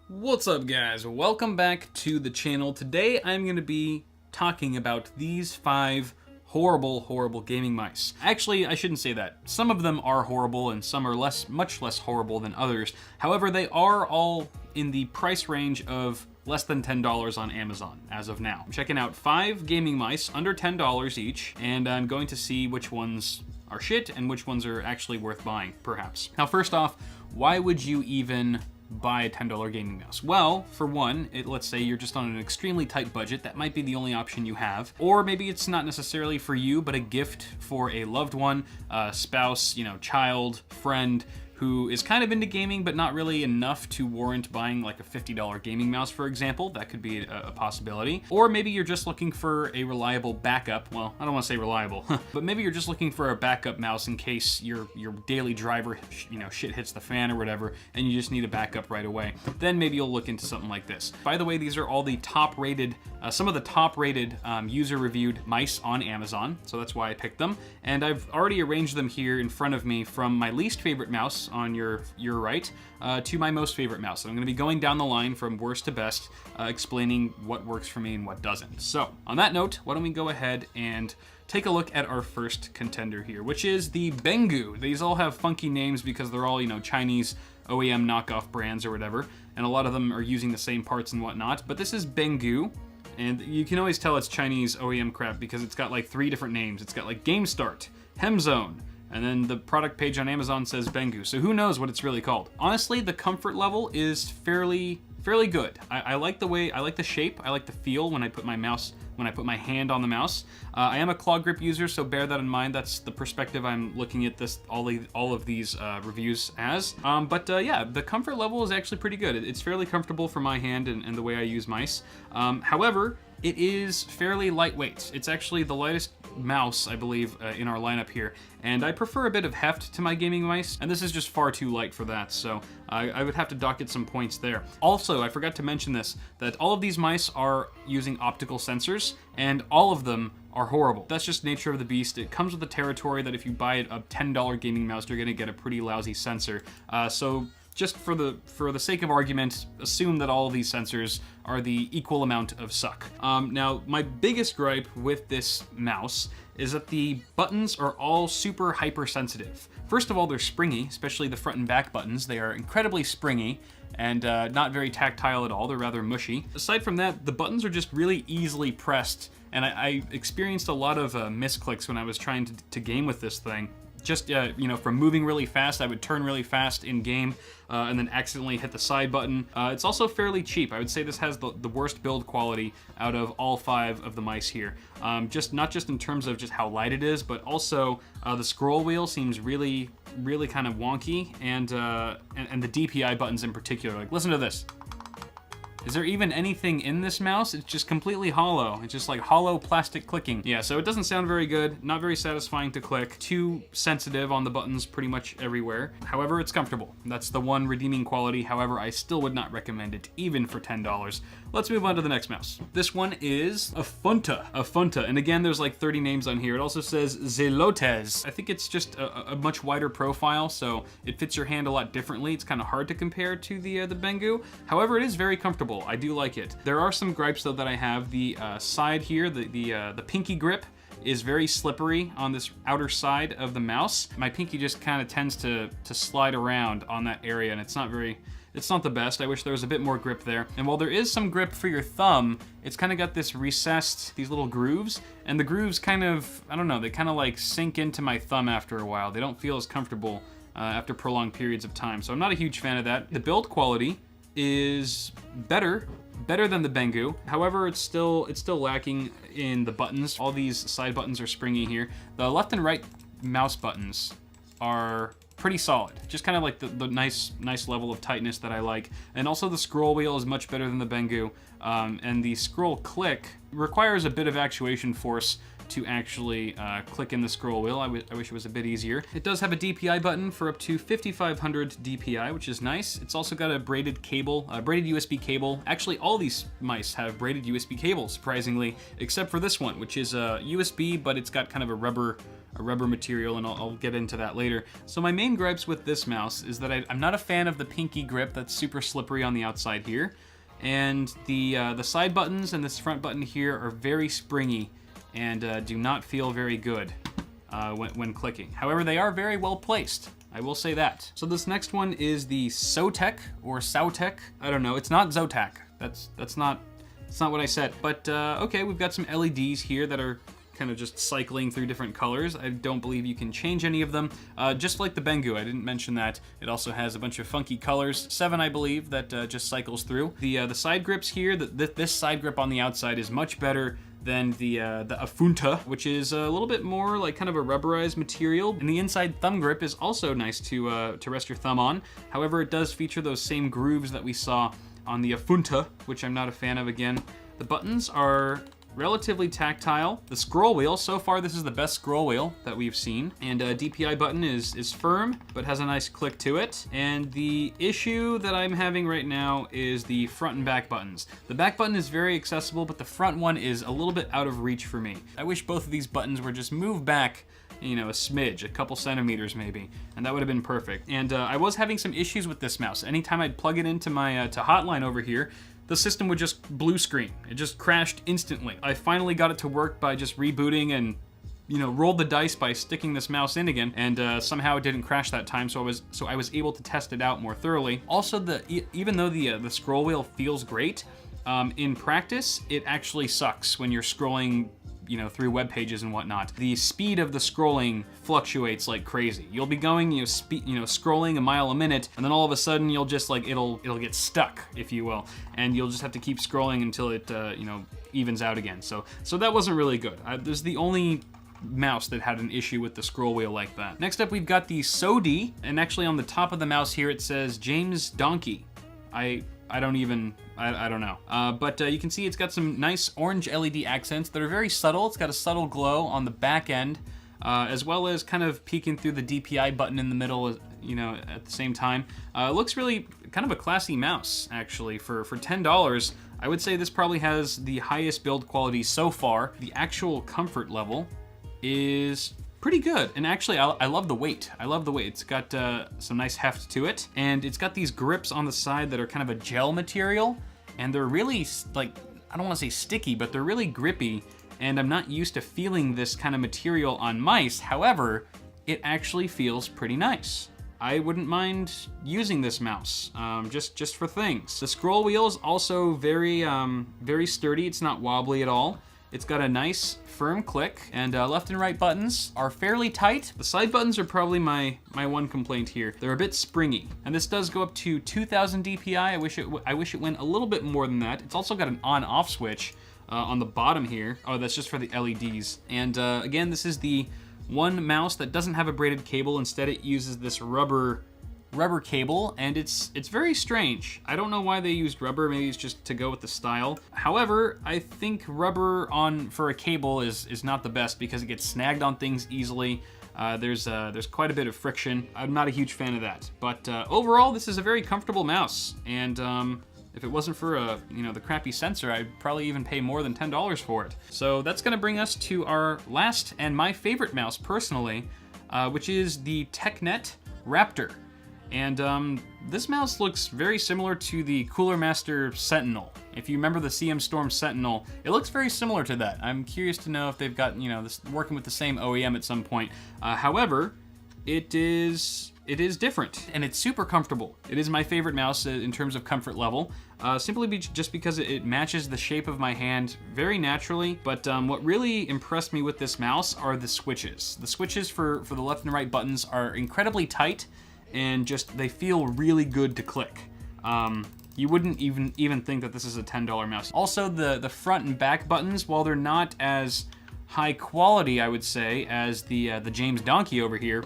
What's up, guys? Welcome back to the channel. Today I'm going to be talking about these 5 horrible gaming mice. Actually, I shouldn't say that. Some of them are horrible and some are much less horrible than others. However, they are all in the price range of less than $10 on Amazon as of now. I'm checking out 5 gaming mice under $10 each, and I'm going to see which ones are shit and which ones are actually worth buying, perhaps. Now, first off, why would you even buy a $10 gaming mouse? Well, for one, let's say you're just on an extremely tight budget. That might be the only option you have. Or maybe it's not necessarily for you, but a gift for a loved one, a spouse, child, friend, who is kind of into gaming, but not really enough to warrant buying like a $50 gaming mouse, for example. That could be a possibility. Or maybe you're just looking for a reliable backup. Well, I don't want to say reliable, but maybe you're just looking for a backup mouse in case your daily driver, shit hits the fan or whatever, and you just need a backup right away. Then maybe you'll look into something like this. By the way, these are all the top-rated, some of the top-rated user-reviewed mice on Amazon, so that's why I picked them. And I've already arranged them here in front of me from my least favorite mouse on your right to my most favorite mouse. And I'm going to be going down the line from worst to best, explaining what works for me and what doesn't. So on that note, why don't we go ahead and take a look at our first contender here, which is the Bengoo. These all have funky names because they're all, Chinese OEM knockoff brands or whatever, and a lot of them are using the same parts and whatnot. But this is Bengoo, and you can always tell it's Chinese OEM crap because it's got like 3 different names. It's got like GameStart, Hemzone, and then the product page on Amazon says Bengoo, so who knows what it's really called. Honestly, the comfort level is fairly good. I like the shape, I like the feel when I put my hand on the mouse. I am a claw grip user, so bear that in mind. That's the perspective I'm looking at all of these reviews as. Yeah, the comfort level is actually pretty good. It's fairly comfortable for my hand and the way I use mice. However, it is fairly lightweight. It's actually the lightest mouse, I believe, in our lineup here, and I prefer a bit of heft to my gaming mice, and this is just far too light for that, so I would have to dock it some points there. Also, I forgot to mention this, that all of these mice are using optical sensors, and all of them are horrible. That's just nature of the beast. It comes with the territory that if you buy a $10 gaming mouse, you're gonna get a pretty lousy sensor. So just for the sake of argument, assume that all of these sensors are the equal amount of suck. Now, my biggest gripe with this mouse is that the buttons are all super hypersensitive. First of all, they're springy, especially the front and back buttons. They are incredibly springy and not very tactile at all. They're rather mushy. Aside from that, the buttons are just really easily pressed, and I experienced a lot of misclicks when I was trying to game with this thing. Just, from moving really fast, I would turn really fast in game and then accidentally hit the side button. It's also fairly cheap. I would say this has the worst build quality out of all 5 of the mice here. Not just in terms of just how light it is, but also the scroll wheel seems really kind of wonky, and the DPI buttons in particular. Like, listen to this. Is there even anything in this mouse? It's just completely hollow. It's just like hollow plastic clicking. Yeah, so it doesn't sound very good, not very satisfying to click, too sensitive on the buttons pretty much everywhere. However, it's comfortable. That's the one redeeming quality. However, I still would not recommend it, even for $10. Let's move on to the next mouse. This one is a Funta. And again, there's like 30 names on here. It also says Zelotes. I think it's just a much wider profile, so it fits your hand a lot differently. It's kind of hard to compare to the Bengoo. However, it is very comfortable. I do like it. There are some gripes though that I have. The side here, the pinky grip is very slippery on this outer side of the mouse. My pinky just kind of tends to slide around on that area, and it's not the best. I wish there was a bit more grip there. And while there is some grip for your thumb, it's kind of got this recessed, these little grooves, and the grooves kind of, I don't know, they kind of like sink into my thumb after a while. They don't feel as comfortable after prolonged periods of time. So I'm not a huge fan of that. The build quality is better than the Bengoo. However, it's still lacking in the buttons. All these side buttons are springy here. The left and right mouse buttons are pretty solid. Just kind of like the nice level of tightness that I like. And also the scroll wheel is much better than the Bengoo. And the scroll click requires a bit of actuation force to actually click in the scroll wheel. I wish it was a bit easier. It does have a DPI button for up to 5500 DPI, which is nice. It's also got a braided cable, a braided USB cable. Actually, all these mice have braided USB cables, surprisingly, except for this one, which is a USB, but it's got kind of a rubber rubber material, and I'll get into that later. So my main gripes with this mouse is that I'm not a fan of the pinky grip that's super slippery on the outside here. And the side buttons and this front button here are very springy and do not feel very good when clicking. However, they are very well placed. I will say that. So this next one is the Zotac or Zotac. I don't know. It's not Zotac. That's not what I said. But okay, we've got some LEDs here that are kind of just cycling through different colors. I don't believe you can change any of them. Just like the Bengu, I didn't mention that. It also has a bunch of funky colors, 7 I believe, that just cycles through. The side grips here, this side grip on the outside is much better than the Afunta, which is a little bit more like kind of a rubberized material. And the inside thumb grip is also nice to rest your thumb on. However, it does feature those same grooves that we saw on the Afunta, which I'm not a fan of again. The buttons are relatively tactile. The scroll wheel, so far this is the best scroll wheel that we've seen. And DPI button is firm, but has a nice click to it. And the issue that I'm having right now is the front and back buttons. The back button is very accessible, but the front one is a little bit out of reach for me. I wish both of these buttons were just moved back, you know, a smidge, a couple centimeters maybe, and that would have been perfect. And I was having some issues with this mouse. Anytime I'd plug it into my to Hotline over here, the system would just blue screen. It just crashed instantly. I finally got it to work by just rebooting and, you know, rolled the dice by sticking this mouse in again, and somehow it didn't crash that time, so I was able to test it out more thoroughly. Also, even though the scroll wheel feels great, in practice, it actually sucks when you're scrolling, you know, through web pages and whatnot. The speed of the scrolling fluctuates like crazy. You'll be going, scrolling a mile a minute, and then all of a sudden you'll just like, it'll get stuck, if you will, and you'll just have to keep scrolling until it, evens out again. So that wasn't really good. This is the only mouse that had an issue with the scroll wheel like that. Next up, we've got the Sodi, and actually on the top of the mouse here it says James Donkey. I don't know. But you can see it's got some nice orange LED accents that are very subtle. It's got a subtle glow on the back end, as well as kind of peeking through the DPI button in the middle, you know, at the same time. It looks really kind of a classy mouse, actually. For $10, I would say this probably has the highest build quality so far. The actual comfort level is pretty good, and actually I love the weight. I love the weight. It's got some nice heft to it, and it's got these grips on the side that are kind of a gel material, and they're really, like, I don't want to say sticky, but they're really grippy, and I'm not used to feeling this kind of material on mice. However, it actually feels pretty nice. I wouldn't mind using this mouse, just for things. The scroll wheel is also very sturdy. It's not wobbly at all. It's got a nice firm click, and left and right buttons are fairly tight. The side buttons are probably my one complaint here. They're a bit springy, and this does go up to 2000 DPI. I wish it went a little bit more than that. It's also got an on-off switch on the bottom here. Oh, that's just for the LEDs. And again, this is the one mouse that doesn't have a braided cable. Instead, it uses this rubber cable, and it's very strange. I don't know why they used rubber. Maybe it's just to go with the style. However, I think rubber for a cable is not the best because it gets snagged on things easily. There's quite a bit of friction. I'm not a huge fan of that. But overall, this is a very comfortable mouse, and if it wasn't for the crappy sensor, I'd probably even pay more than $10 for it. So that's gonna bring us to our last and my favorite mouse personally, which is the TechNet Raptor. And this mouse looks very similar to the Cooler Master Sentinel. If you remember the CM Storm Sentinel, it looks very similar to that. I'm curious to know if they've got, this working with the same OEM at some point. However, it is different, and it's super comfortable. It is my favorite mouse in terms of comfort level, just because it matches the shape of my hand very naturally. But what really impressed me with this mouse are the switches. The switches for the left and right buttons are incredibly tight, and they feel really good to click. You wouldn't even think that this is a $10 mouse. Also, the front and back buttons, while they're not as high quality, I would say, as the James Donkey over here,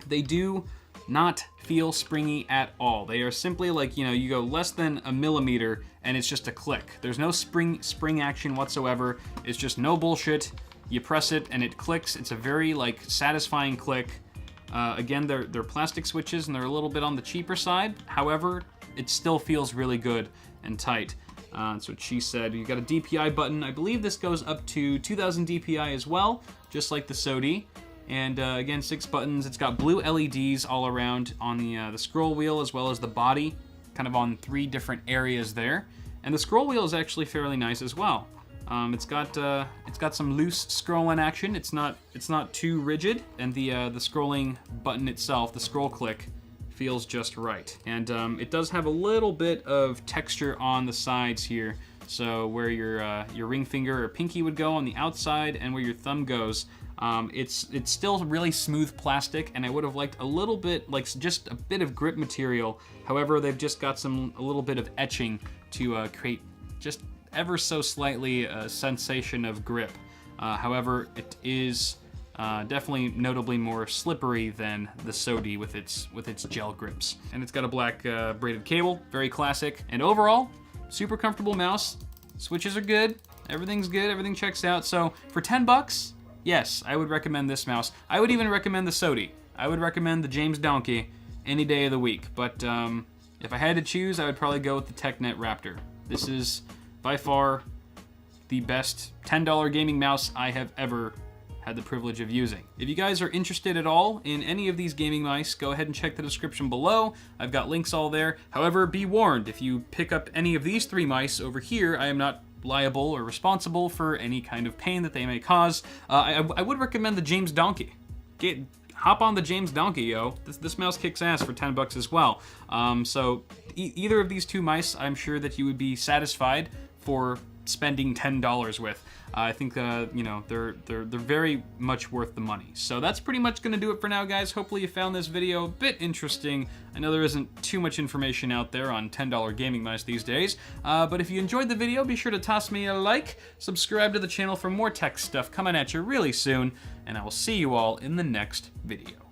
they do not feel springy at all. They are simply like, you go less than a millimeter and it's just a click. There's no spring action whatsoever. It's just no bullshit. You press it and it clicks. It's a very satisfying click. Again, they're plastic switches and they're a little bit on the cheaper side. However, it still feels really good and tight. That's what she said. You got a DPI button. I believe this goes up to 2000 DPI as well, just like the Sodi. And again, 6 buttons. It's got blue LEDs all around on the scroll wheel as well as the body, kind of on 3 different areas there. And the scroll wheel is actually fairly nice as well. It's got some loose scrolling action. It's not too rigid, and the scrolling button itself, the scroll click, feels just right. And it does have a little bit of texture on the sides here. So where your ring finger or pinky would go on the outside, and where your thumb goes, it's still really smooth plastic, and I would have liked a little bit, like just a bit of grip material. However, they've just got a little bit of etching to create just ever so slightly a sensation of grip. However, it is definitely notably more slippery than the SODI with its gel grips. And it's got a black braided cable, very classic. And overall, super comfortable mouse. Switches are good, everything's good, everything checks out. So for 10 bucks, yes, I would recommend this mouse. I would even recommend the SODI. I would recommend the James Donkey any day of the week. But if I had to choose, I would probably go with the TechNet Raptor. This is by far the best $10 gaming mouse I have ever had the privilege of using. If you guys are interested at all in any of these gaming mice, go ahead and check the description below. I've got links all there. However, be warned, if you pick up any of these 3 mice over here, I am not liable or responsible for any kind of pain that they may cause. I would recommend the James Donkey. Hop on the James Donkey, yo. This mouse kicks ass for 10 bucks as well. So either of these 2 mice, I'm sure that you would be satisfied for spending $10 with. I think you know, they're very much worth the money. So that's pretty much gonna do it for now, guys. Hopefully you found this video a bit interesting. I know there isn't too much information out there on $10 gaming mice these days, but if you enjoyed the video, be sure to toss me a like, subscribe to the channel for more tech stuff coming at you really soon, and I will see you all in the next video.